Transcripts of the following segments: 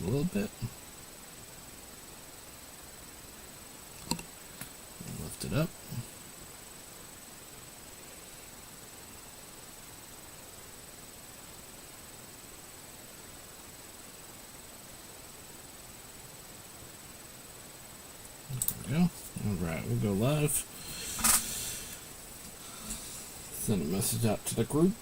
just a little bit. Lift it up. There we go. Alright, we'll go live. Send a message out to the group.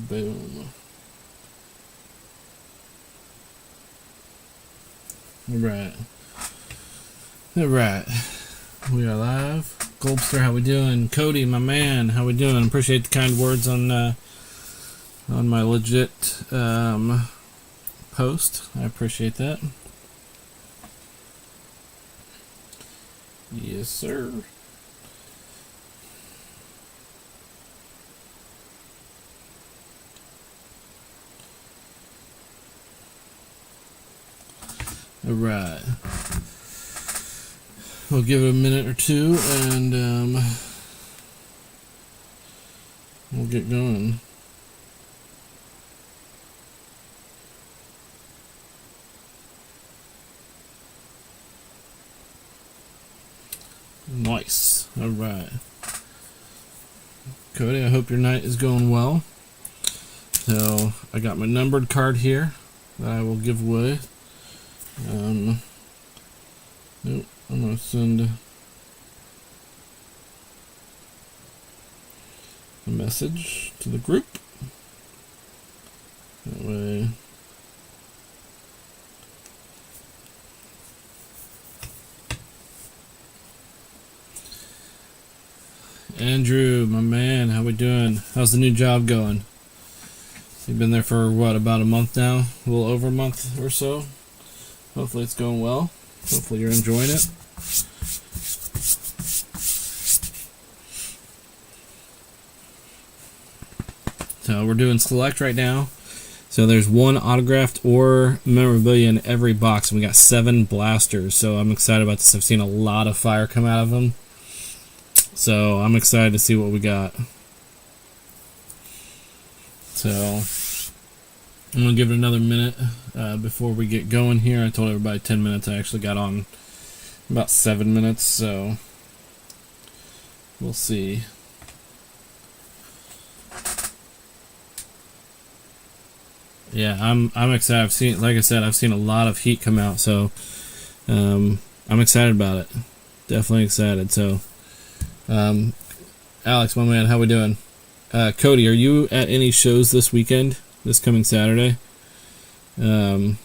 Boom. Alright. Alright. We are live. Goldster, how we doing? Cody, my man, how we doing? Appreciate the kind words on my legit post. I appreciate that. Yes, sir. Alright. We'll give it a minute or two and we'll get going. Nice. Alright. Cody, I hope your night is going well. So, I got my numbered card here that I will give away. Nope, I'm going to send a message to the group. That way Andrew, my man, how we doing? How's the new job going? You've been there for what, about a month now? A little over a month or so? Hopefully it's going well. Hopefully you're enjoying it. So we're doing select right now. So there's one autographed or memorabilia in every box. And we got 7 blasters. So I'm excited about this. I've seen a lot of fire come out of them. So I'm excited to see what we got. So I'm going to give it another minute before we get going here. I told everybody 10 minutes. I actually got on about 7 minutes, so we'll see. Yeah, I'm excited. I've seen, like I said, I've seen a lot of heat come out, so I'm excited about it. Definitely excited. So, Alex, my man, how we doing? Cody, are you at any shows this weekend? This coming Saturday? I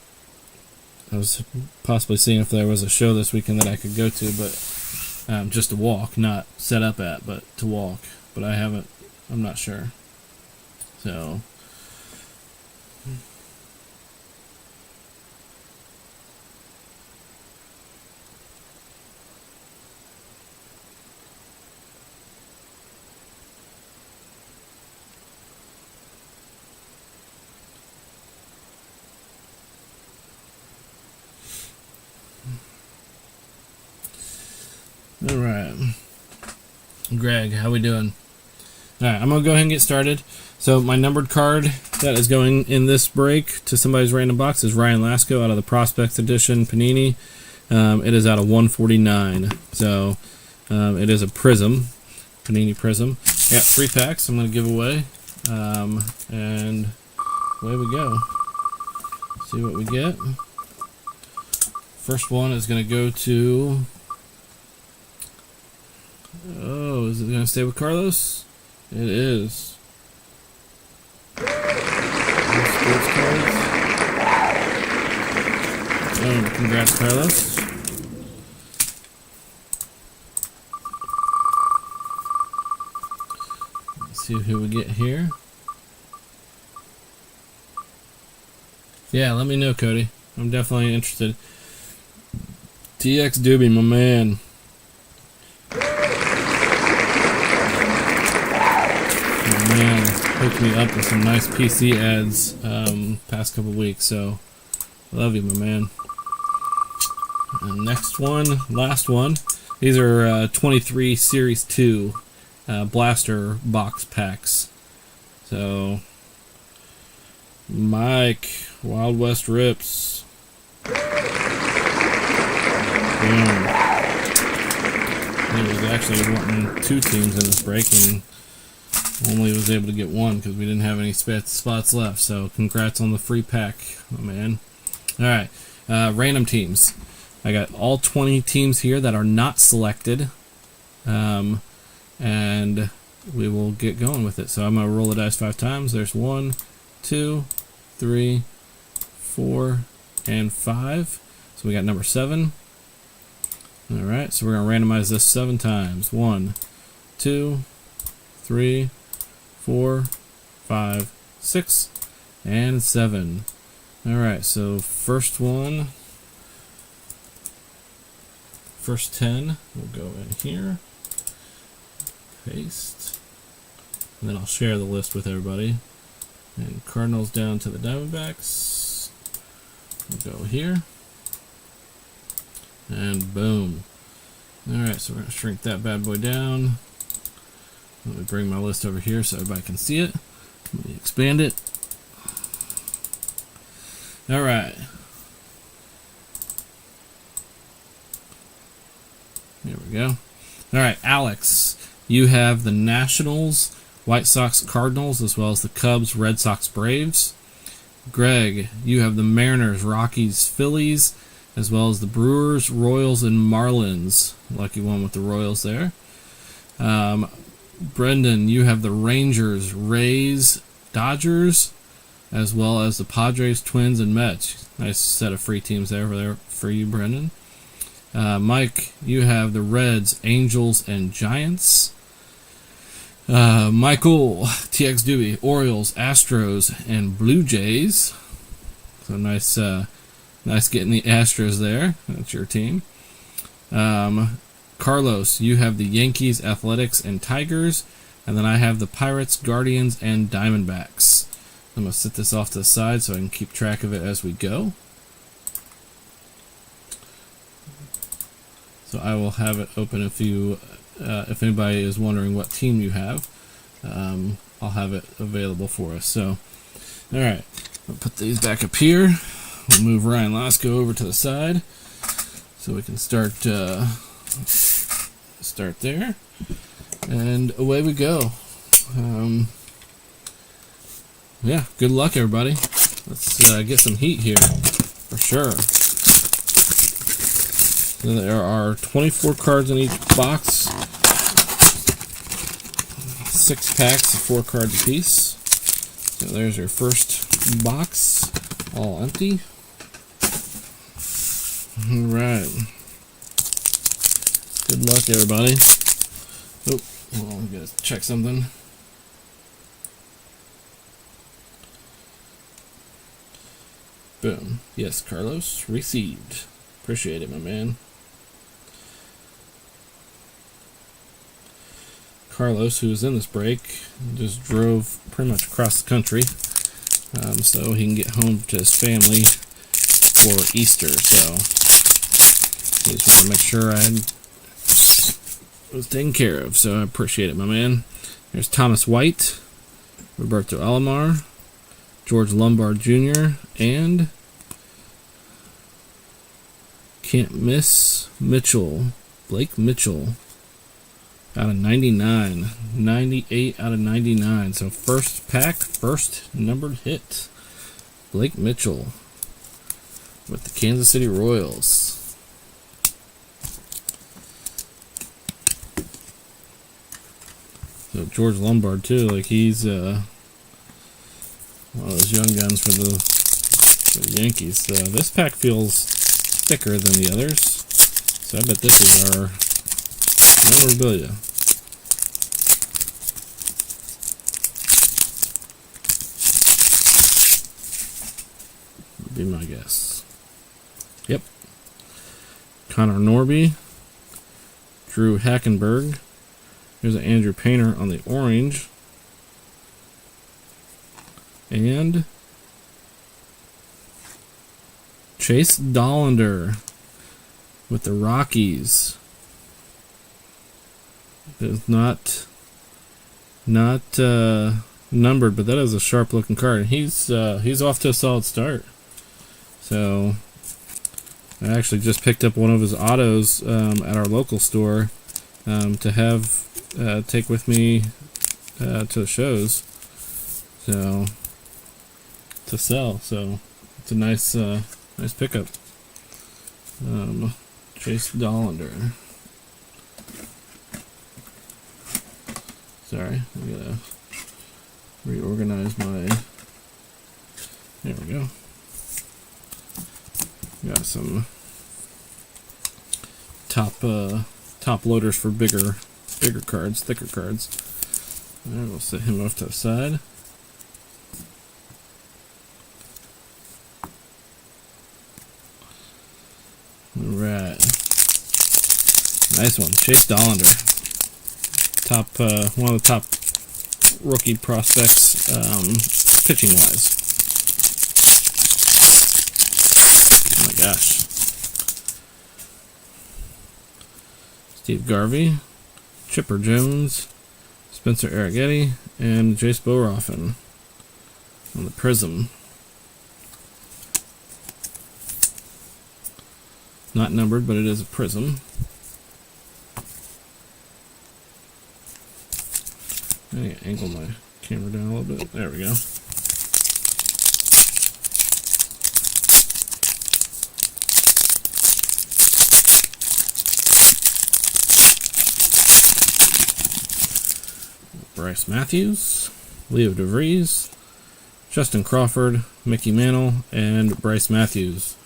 was possibly seeing if there was a show this weekend that I could go to, but just to walk, not set up at, but to walk. But I haven't. I'm not sure. So. Alright. Greg, how we doing? Alright, I'm going to go ahead and get started. So my numbered card that is going in this break to somebody's random box is Ryan Lasko out of the Prospects Edition Panini. It is out of 149. So it is a Prism, Panini Prism. I got 3 packs I'm going to give away. And away we go. See what we get. First one is going to go to... Oh, is it going to stay with Carlos? It is. Sports cards. Oh, congrats, Carlos. Let's see who we get here. Yeah, let me know, Cody. I'm definitely interested. TX Doobie, my man. Man, hope hooked me up with some nice PC ads past couple weeks, so love you, my man. And next one, last one. These are 23 Series 2 blaster box packs. So, Mike, Wild West Rips. Boom. He was actually wanting 2 teams in this break and only was able to get 1 because we didn't have any spots left. So, congrats on the free pack, my man. Alright, random teams. I got all 20 teams here that are not selected, and we will get going with it. So I'm going to roll the dice 5 times. There's 1, 2, 3, 4, and 5. So we got number 7. Alright, so we're going to randomize this 7 times. 1, 2, 3, 4, 5, 6, and 7. Alright, so first 10 will go in here, paste, and then I'll share the list with everybody. And Cardinals down to the Diamondbacks will go here, and boom. Alright, so we're going to shrink that bad boy down. Let me bring my list over here so everybody can see it. Let me expand it. Alright. There we go. Alright, Alex, you have the Nationals, White Sox, Cardinals, as well as the Cubs, Red Sox, Braves. Greg, you have the Mariners, Rockies, Phillies, as well as the Brewers, Royals, and Marlins. Lucky one with the Royals there. Brendan, you have the Rangers, Rays, Dodgers, as well as the Padres, Twins, and Mets. Nice set of free teams there for you, Brendan. Mike, you have the Reds, Angels, and Giants. Michael, TX Dewey, Orioles, Astros, and Blue Jays. So nice getting the Astros there. That's your team. Carlos, you have the Yankees, Athletics, and Tigers. And then I have the Pirates, Guardians, and Diamondbacks. I'm going to set this off to the side so I can keep track of it as we go. So I will have it open if anybody is wondering what team you have. I'll have it available for us. So, all right, I'll put these back up here. We'll move Ryan Lasko over to the side so we can start there, and away we go. Yeah, good luck, everybody. Let's get some heat here for sure. There are 24 cards in each box, 6 packs of 4 cards apiece. So there's your first box, all empty. Alright. Good luck, everybody. Oh, hold on, we gotta check something. Boom. Yes, Carlos, received. Appreciate it, my man. Carlos, who was in this break, just drove pretty much across the country so he can get home to his family for Easter. So I just wanted to make sure I was taken care of. So I appreciate it, my man. There's Thomas White, Roberto Alomar, George Lombard Jr., and can't miss Mitchell, Blake Mitchell. Out of 99. 98 out of 99. So first pack, first numbered hit. Blake Mitchell with the Kansas City Royals. So George Lombard too, like he's one of those young guns for the Yankees. So this pack feels thicker than the others. So I bet this is our memorabilia. Would be my guess. Yep. Connor Norby. Drew Hackenberg. Here's an Andrew Painter on the orange. And Chase Dollander with the Rockies. It's not numbered, but that is a sharp looking card. He's off to a solid start. So I actually just picked up one of his autos at our local store to have take with me to the shows, so to sell. So it's a nice pickup. Chase Dollander. Sorry, I gotta reorganize my. There we go. Got some top loaders for bigger cards, thicker cards. Alright, we'll set him off to the side. Alright. Nice one. Chase Dollander. One of the top rookie prospects, pitching wise. Oh my gosh. Steve Garvey, Chipper Jones, Spencer Arrighetti, and Jace Bohrofen on the Prism. Not numbered, but it is a Prism. I need to angle my camera down a little bit. There we go. Bryce Matthews, Leo DeVries, Justin Crawford, Mickey Mantle, and Bryce Matthews.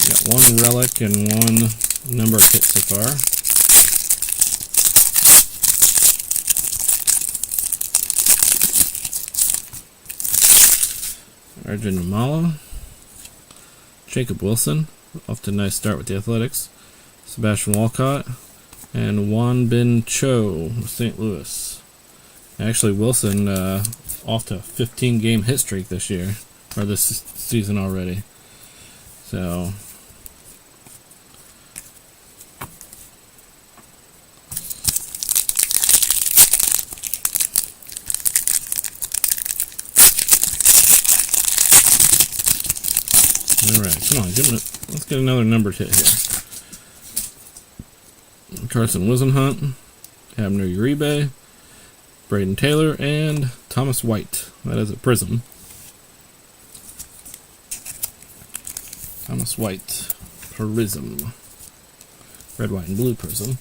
Got one relic and one number hit so far. Arjun Nimmala, Jacob Wilson, off to a nice start with the Athletics. Sebastian Walcott, and Juan Bin Cho of St. Louis. Actually, Wilson off to a 15-game hit streak this year, or this season already. So, alright, come on, let's get another numbered hit here. Carson Wisenhunt, Abner Uribe, Braden Taylor, and Thomas White. That is a Prism. Thomas White, Prism. Red, white, and blue Prism.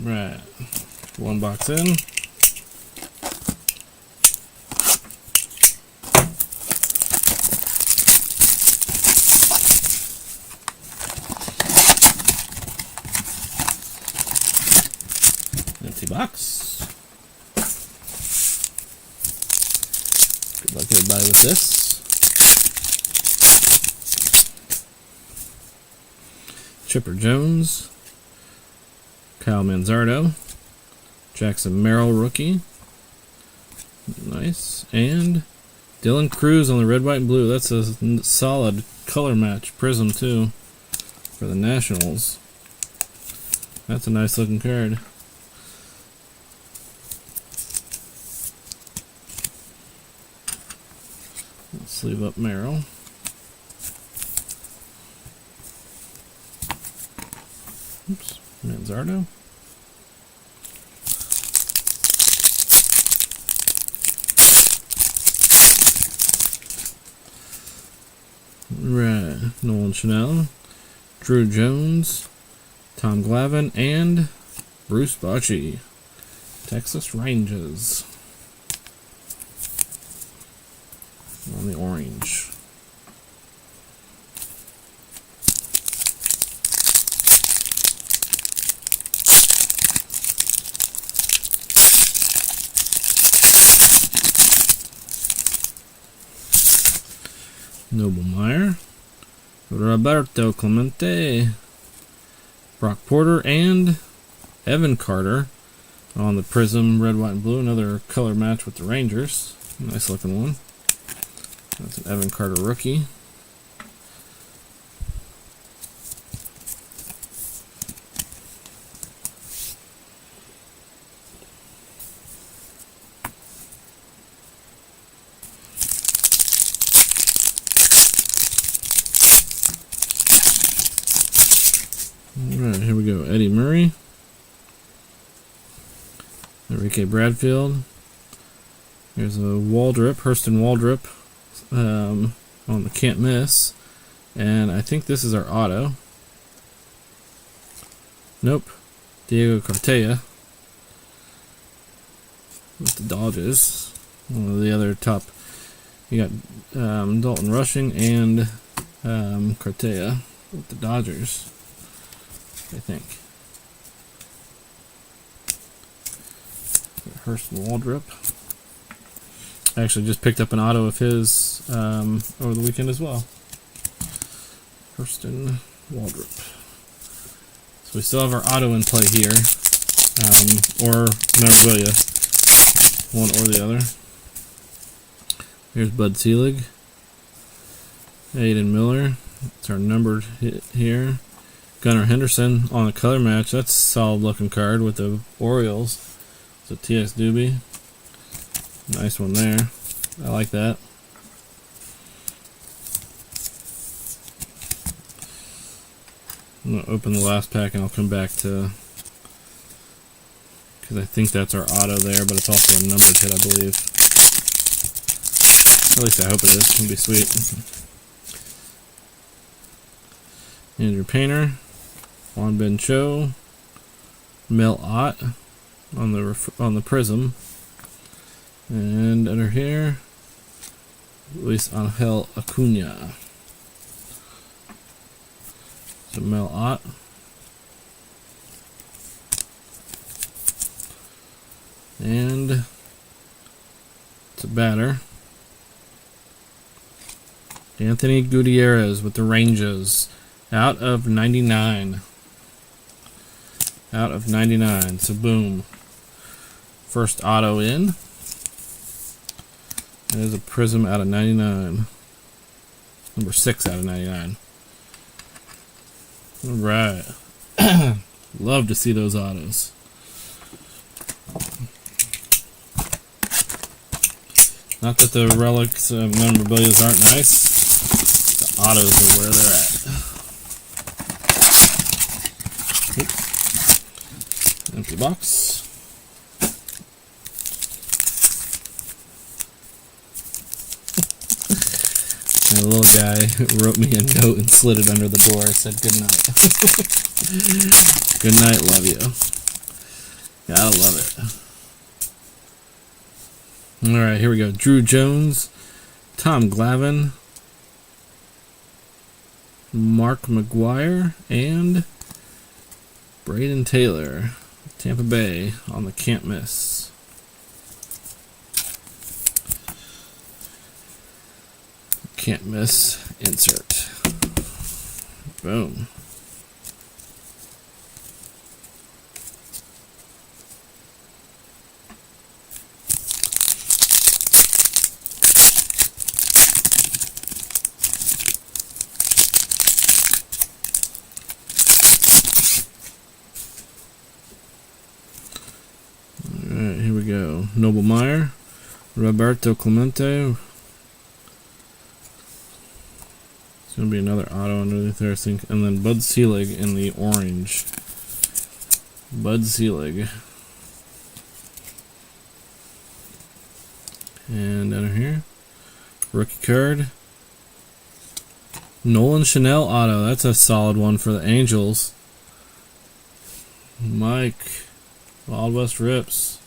Right. One box in. Empty box. Good luck everybody with this. Chipper Jones, Kyle Manzardo, Jackson Merrill rookie, nice, and Dylan Cruz on the red, white, and blue. That's a solid color match Prism too for the Nationals. That's a nice looking card. Sleeve up Merrill. Oops, Manzardo. Right, Nolan Chanel, Drew Jones, Tom Glavine, and Bruce Bochy, Texas Rangers. On the orange. Noble Meyer, Roberto Clemente, Brock Porter, and Evan Carter on the Prism red, white, and blue. Another color match with the Rangers. Nice looking one. That's an Evan Carter rookie. Alright, here we go. Eddie Murray. Enrique Bradfield. Here's a Waldrop, Hurston Waldrop, on the can't miss. And I think this is our auto. Nope. Diego Cartaya with the Dodgers. One of the other top. You got Dalton Rushing and Cartaya with the Dodgers, I think. Hurston Waldrop. I actually just picked up an auto of his over the weekend as well. Hurston Waldrop. So we still have our auto in play here, or memorabilia, one or the other. Here's Bud Selig, Aiden Miller. It's our numbered hit here. Gunnar Henderson on a color match. That's a solid looking card with the Orioles. It's a TX Doobie. Nice one there. I like that. I'm going to open the last pack and I'll come back to, because I think that's our auto there, but it's also a numbered hit, I believe. At least I hope it is. It'll be sweet. Andrew Painter, Juan Ben Cho, Mel Ott on the Prism, and under here, Luis Angel Acuna. So Mel Ott. And it's a batter. Anthony Gutierrez with the Rangers. Out of 99. Out of 99. So boom. First auto in. There's a Prism out of 99. Number 6 out of 99. Alright. Love to see those autos. Not that the relics of memorabilia aren't nice. The autos are where they're at. Oops. Empty box. And the little guy wrote me a note and slid it under the door. I said, good night. Good night, love you. Gotta love it. Alright, here we go. Drew Jones, Tom Glavine, Mark McGuire, and Braden Taylor. Tampa Bay on the can't miss. Can't miss insert. Boom. Alright, here we go. Noble Meyer, Roberto Clemente. It's going to be another auto underneath there, I think. And then Bud Selig in the orange. Bud Selig. And under here, rookie card. Nolan Chanel auto. That's a solid one for the Angels. Mike. Wild West Rips.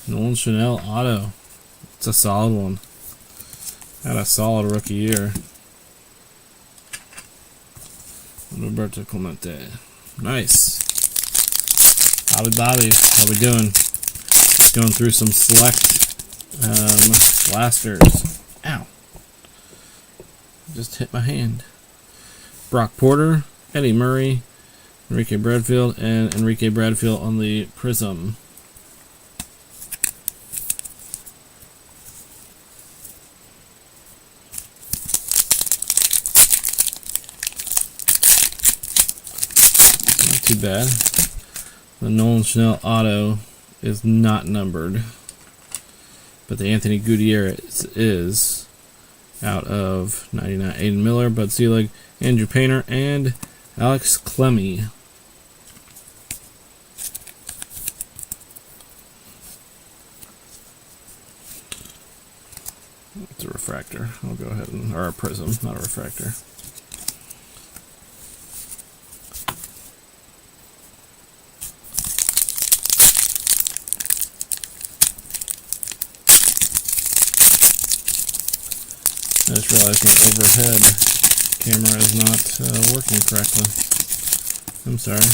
Nolan Chanel auto. It's a solid one. Had a solid rookie year. Roberto Clemente. Nice. Bobby, how we doing? Going through some select blasters. Ow. Just hit my hand. Brock Porter, Eddie Murray, Enrique Bradfield, and Enrique Bradfield on the Prism. Not too bad. The Nolan Chanel auto is not numbered, but the Anthony Gutierrez is out of 99. Aiden Miller, Bud Selig, Andrew Painter, and Alex Clemmy. It's a refractor. I'll go ahead and, or a prism, not a refractor. I just realized my overhead camera is not working correctly. I'm sorry.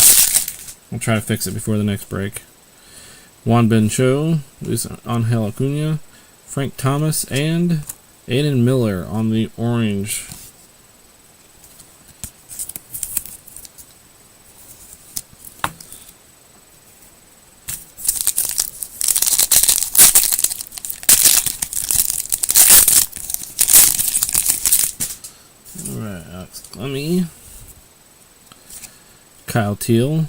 I'll try to fix it before the next break. Juan Ben Cho, Luis Angel Acuna, Frank Thomas, and Aiden Miller on the orange. Alright, Alex Clemmy, Kyle Teal,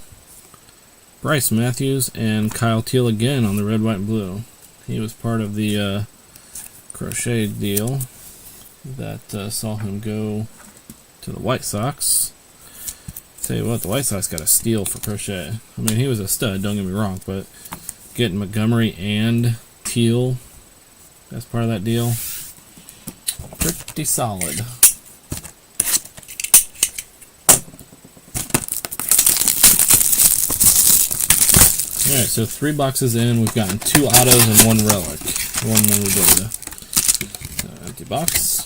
Bryce Matthews, and Kyle Teal again on the red, white, and blue. He was part of the Crochet deal that saw him go to the White Sox. Tell you what, the White Sox got a steal for Crochet. I mean, he was a stud, don't get me wrong, but getting Montgomery and Teal as part of that deal, pretty solid. Alright, so 3 boxes in, we've gotten 2 autos and 1 relic. 1 memorabilia. Empty box.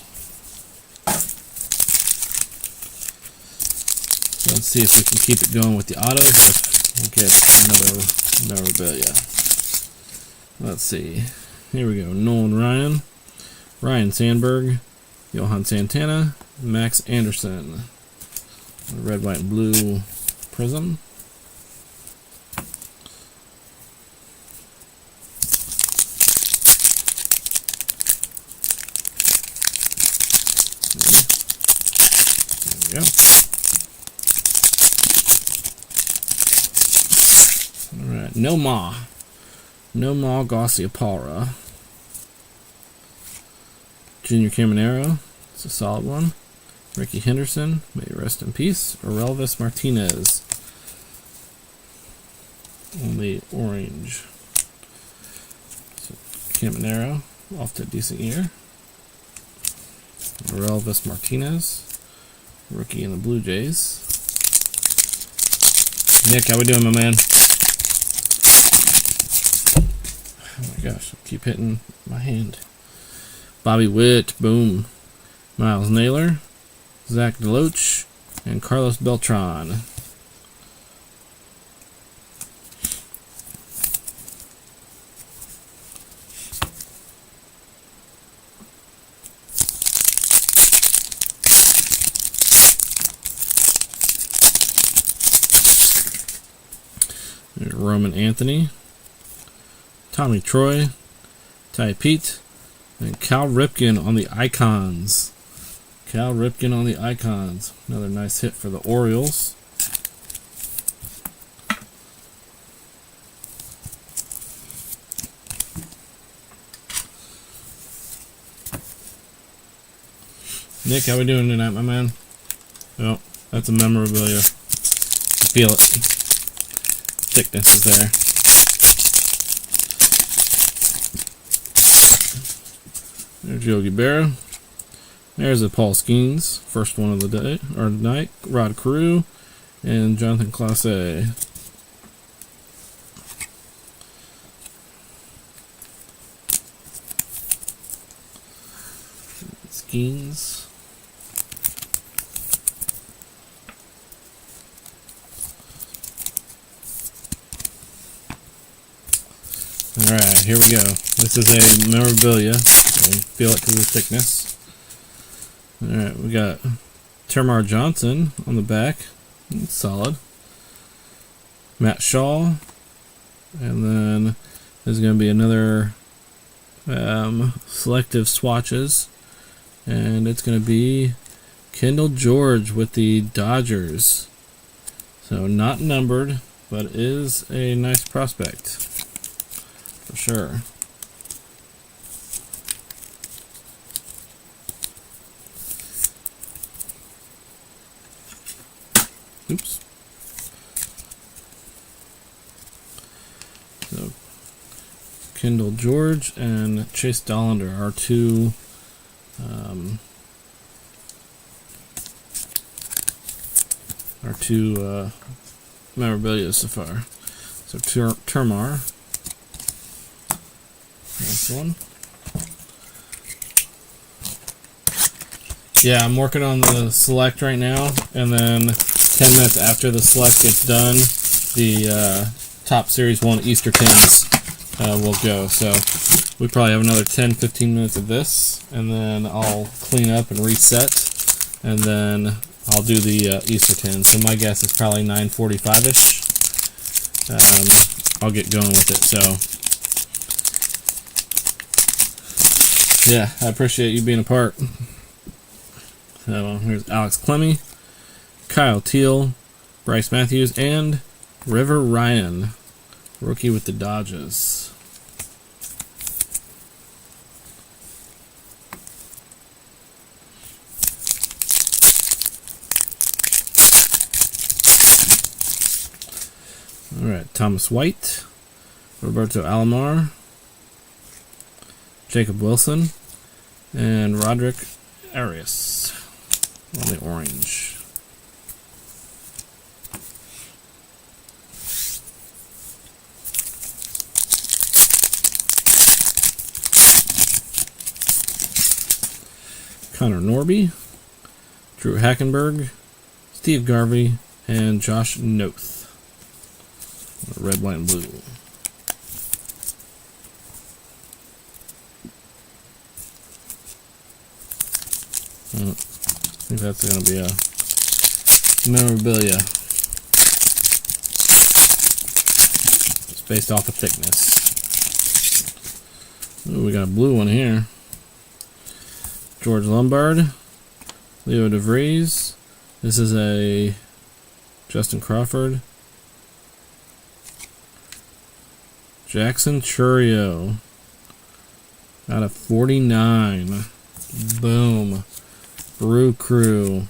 Let's see if we can keep it going with the autos. We'll get another memorabilia. Let's see. Here we go. Nolan Ryan, Ryan Sandberg, Johan Santana, Max Anderson. Red, white, and blue prism. There we go. Alright, Nomar Garciaparra. Junior Caminero, it's a solid one. Ricky Henderson, may he rest in peace. Orelvis Martinez on the orange. So Caminero, off to a decent year. Orelvis Martinez, rookie in the Blue Jays. Nick, how we doing, my man? Oh my gosh, I keep hitting my hand. Bobby Witt, boom. Miles Naylor, Zach DeLoach, and Carlos Beltran. Roman Anthony, Tommy Troy, Ty Pete, and Cal Ripken on the Icons. Cal Ripken on the Icons. Another nice hit for the Orioles. Nick, how we doing tonight, my man? Oh, that's a memorabilia. I feel it. Thickness is there. There's Yogi Berra. There's a Paul Skeens, first one of the day or night. Rod Carew and Jonathan Clase. Skeens. Alright, here we go. This is a memorabilia. I feel it because of the thickness. Alright, we got Termarr Johnson on the back. It's solid. Matt Shaw. And then there's going to be another selective swatches. And it's going to be Kendall George with the Dodgers. So not numbered, but is a nice prospect. For sure. Oops. So Kendall George and Chase Dollander are two memorabilia so far. So Termarr. Next one. Yeah, I'm working on the select right now, and then 10 minutes after the select gets done, the top Series 1 Easter tins will go. So we probably have another 10-15 minutes of this, and then I'll clean up and reset, and then I'll do the Easter tins. So my guess is probably 9:45ish. I'll get going with it. So yeah, I appreciate you being a part. So here's Alex Clemmy, Kyle Teal, Bryce Matthews, and River Ryan, rookie with the Dodgers. All right, Thomas White, Roberto Alomar, Jacob Wilson, and Roderick Arias on the orange. Connor Norby, Drew Hackenberg, Steve Garvey, and Josh Noth. Red, white, and blue. I think that's going to be a memorabilia. It's based off of thickness. Ooh, we got a blue one here. George Lombard, Leo DeVries. This is a Justin Crawford. Jackson Chourio out of 49. Boom. Brew Crew.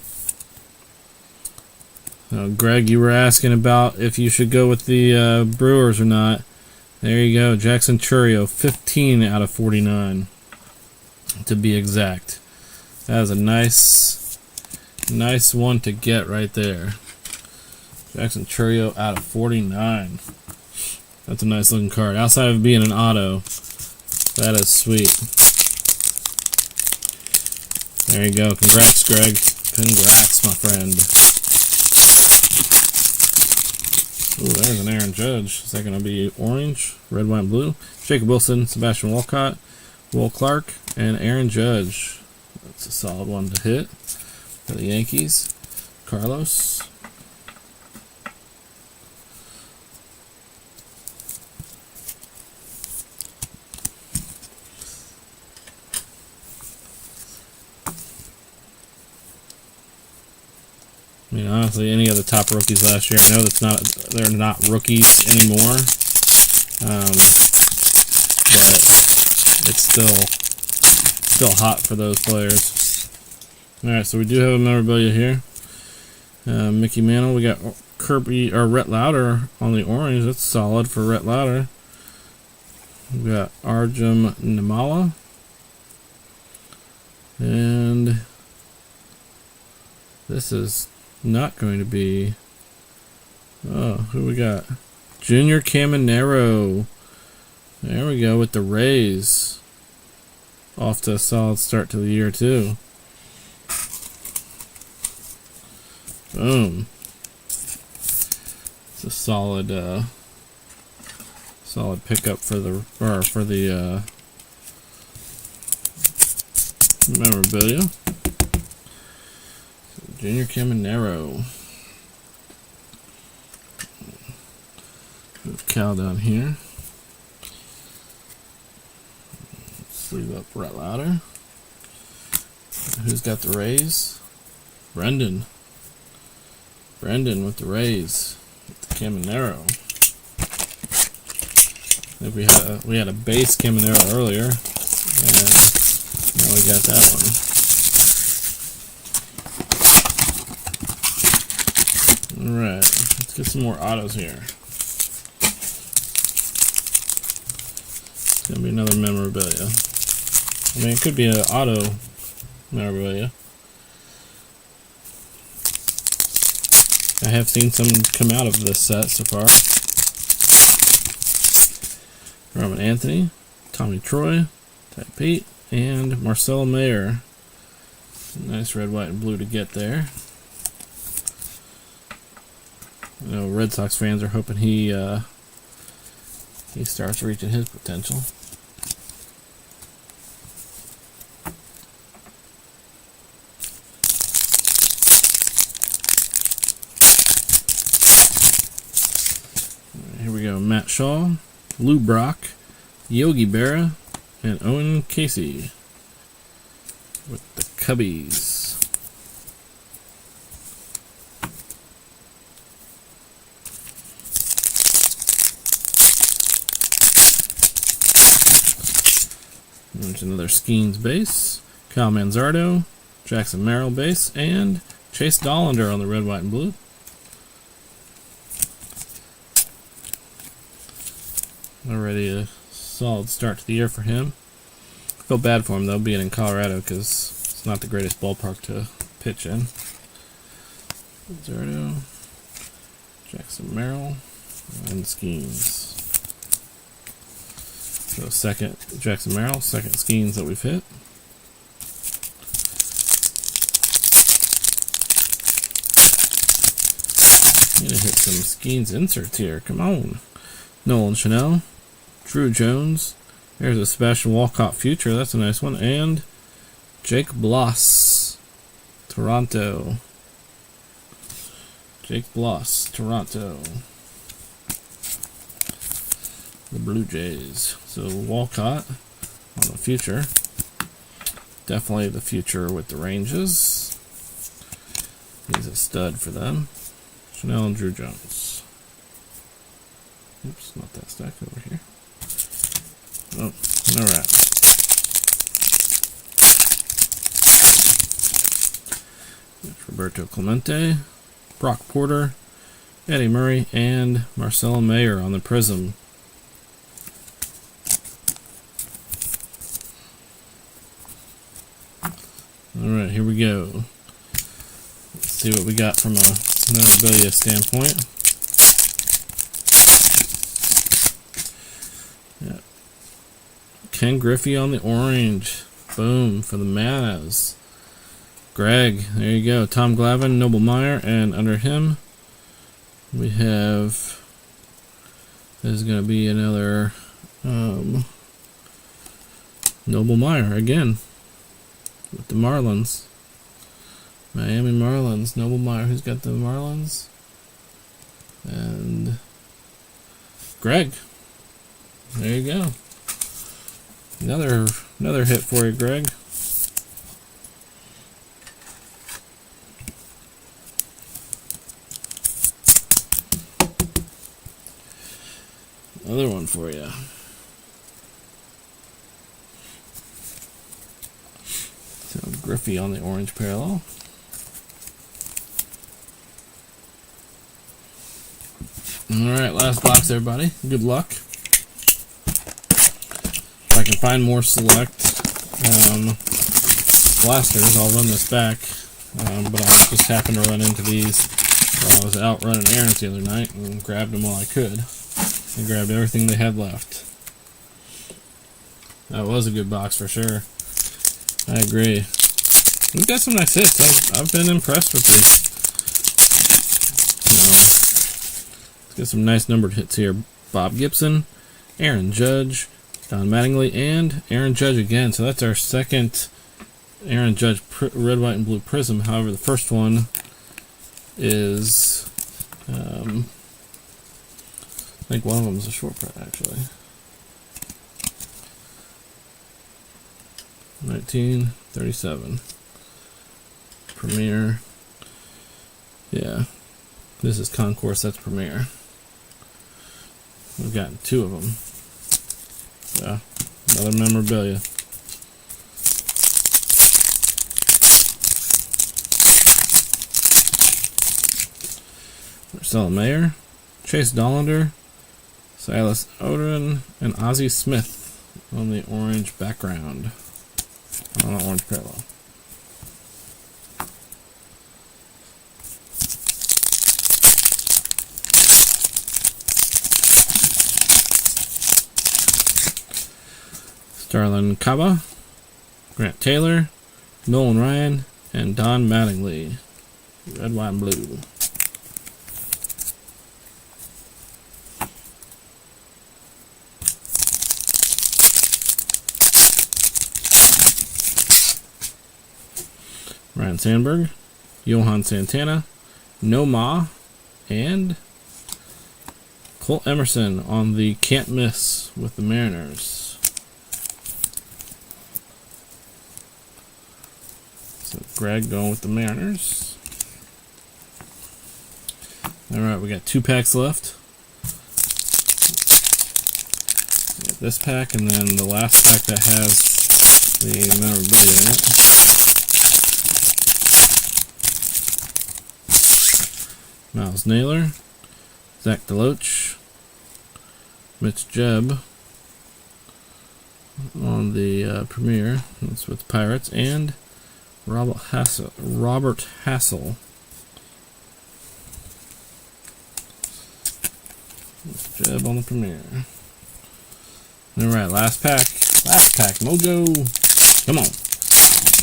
Greg, you were asking about if you should go with the Brewers or not. There you go. Jackson Chourio, 15 out of 49. To be exact. That is a nice one to get right there. Jackson Chourio out of 49. That's a nice looking card. Outside of being an auto, that is sweet. There you go. Congrats, Greg. Congrats, my friend. Ooh, there's an Aaron Judge. Is that going to be orange, red, white, and blue? Jacob Wilson, Sebastian Walcott, Will Clark, and Aaron Judge. That's a solid one to hit for the Yankees. Carlos. I mean, honestly, any of the top rookies last year, I know they're not rookies anymore, but it's still hot for those players. All right, so we do have a memorabilia here. Mickey Mantle. We got Kirby or Rhett Lauder on the orange. That's solid for Rhett Lauder. We got Arjun Nimmala, and this is not going to be. Oh, who we got? Junior Caminero. There we go with the Rays. Off to a solid start to the year too. Boom. It's a solid pickup for the memorabilia. Junior Caminero. Move Cal down here. Sleeve up Brett Lauder. Who's got the Rays? Brendan. Brendan with the Rays. With the Caminero. I think we had a base Caminero earlier, and now we got that one. Alright, let's get some more autos here. It's gonna be another memorabilia. I mean, it could be an auto memorabilia. I have seen some come out of this set so far. Robin Anthony, Tommy Troy, Ty Pete, and Marcelo Mayer. Nice red, white, and blue to get there. I know Red Sox fans are hoping he starts reaching his potential. Here we go. Matt Shaw, Lou Brock, Yogi Berra, and Owen Casey with the Cubbies. There's another Skeens base, Kyle Manzardo, Jackson Merrill base, and Chase Dollander on the red, white, and blue. Already a solid start to the year for him. I feel bad for him though, being in Colorado, because it's not the greatest ballpark to pitch in. Manzardo, Jackson Merrill, and Skeens. So second Jackson Merrill, second Skeens that we've hit. I'm gonna hit some Skeens inserts here. Come on. Nolan Chanel, Drew Jones. There's a Sebastian Walcott future. That's a nice one. And Jake Bloss, Toronto. Jake Bloss, Toronto. The Blue Jays. So Walcott on the future. Definitely the future with the Rangers. He's a stud for them. Chanel and Drew Jones. Oops, not that stack over here. Oh, alright. Roberto Clemente, Brock Porter, Eddie Murray, and Marcelo Mayer on the Prism. Alright, here we go. Let's see what we got from a memorabilia standpoint. Yeah. Ken Griffey on the orange. Boom, for the Mavs. Greg, there you go. Tom Glavine, Noble Meyer, and under him we have, this is going to be another Noble Meyer again with the Marlins. Miami Marlins, Noble Meyer, who's got the Marlins? And Greg. There you go. Another hit for you, Greg. Another one for you. So Griffey on the orange parallel. Alright, last box, everybody. Good luck. If I can find more select blasters, I'll run this back. But I just happened to run into these while I was out running errands the other night and grabbed them while I could. I grabbed everything they had left. That was a good box for sure. I agree. We've got some nice hits. I've been impressed with these. Let's get some nice numbered hits here. Bob Gibson, Aaron Judge, Don Mattingly, and Aaron Judge again. So that's our second Aaron Judge red, white, and blue prism. However, the first one is, I think one of them is a short print actually. 1937 Premier. Yeah, this is Concourse. That's Premier. We've got two of them. Yeah, another memorabilia. Marcelo Mayer, Chase Dollander, Silas Odin, and Ozzie Smith on the orange background. On the orange parallel. Starlin Kaba, Grant Taylor, Nolan Ryan, and Don Mattingly. Red, white, and blue. Ryan Sandberg, Johan Santana, Noma, and Colt Emerson on the Can't Miss with the Mariners. So Greg going with the Mariners. Alright, we got 2 packs left. We got this pack and then the last pack that has the memorabilia in it. Miles Naylor, Zach DeLoach, Mitch Jebb on the Premier. That's with the Pirates, and Robert Hassel. Jebb on the Premier. Alright, last pack. Mojo. Come on.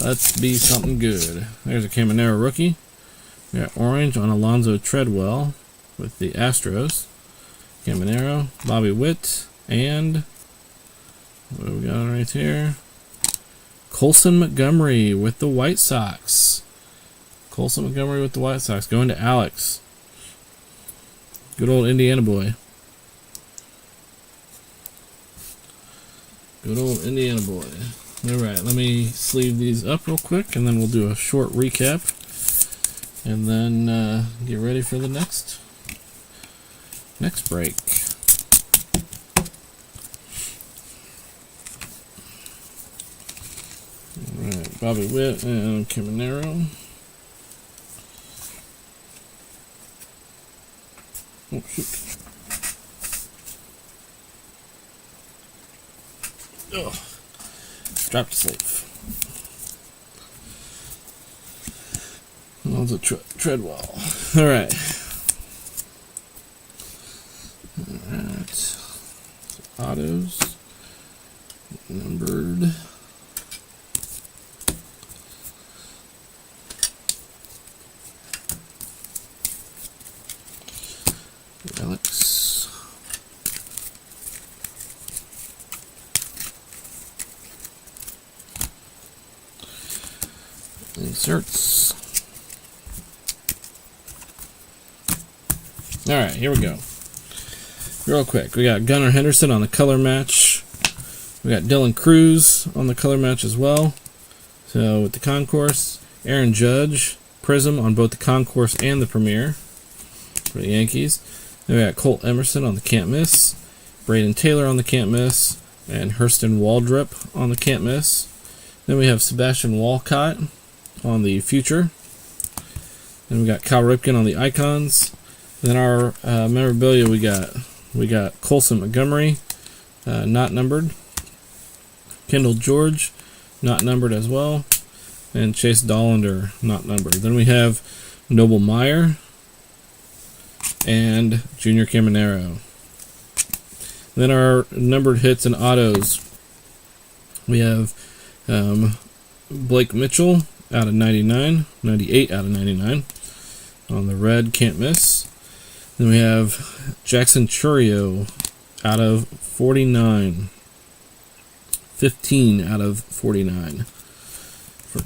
Let's be something good. There's a Caminero rookie. We got orange on Alonzo Treadwell with the Astros. Caminero, Bobby Witt, and what do we got right here? Colson Montgomery with the White Sox. Going to Alex. Good old Indiana boy. Alright, let me sleeve these up real quick and then we'll do a short recap. And then get ready for the next break. Alright, Bobby Witt and Caminero. Oh, shoot. Ugh. Dropped asleep. Alonzo Treadwell. Alright. Autos. Numbered. Alex. Inserts. Alright, here we go. Real quick, we got Gunnar Henderson on the color match. We got Dylan Cruz on the color match as well. So with the Concourse, Aaron Judge, Prism on both the Concourse and the Premier for the Yankees. Then we got Colt Emerson on the Can't Miss, Braden Taylor on the Can't Miss, and Hurston Waldrep on the Can't Miss. Then we have Sebastian Walcott on the Future. Then we got Cal Ripken on the Icons. Then our memorabilia, we got Colson Montgomery, not numbered. Kendall George, not numbered as well. And Chase Dollander, not numbered. Then we have Noble Meyer and Junior Caminero. Then our numbered hits and autos, we have Blake Mitchell out of 99, 98 out of 99 on the red Can't Miss. Then we have Jackson Chourio out of 49. 15 out of 49. for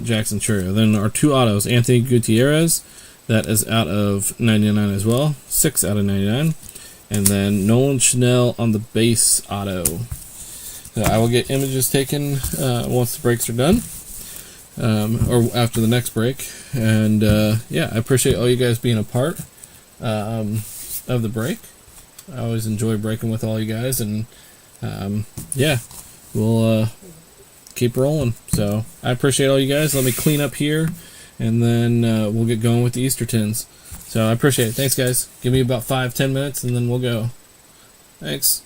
Jackson Churio. Then our 2 autos, Anthony Gutierrez, that is out of 99 as well, 6 out of 99. And then Nolan Chanel on the base auto. So I will get images taken once the breaks are done, or after the next break. And yeah, I appreciate all you guys being a part of the break. I always enjoy breaking with all you guys, and yeah, we'll keep rolling. So I appreciate all you guys. Let me clean up here, and then we'll get going with the Easter tins. So I appreciate it. Thanks, guys. Give me about 5-10 minutes, and then we'll go. Thanks.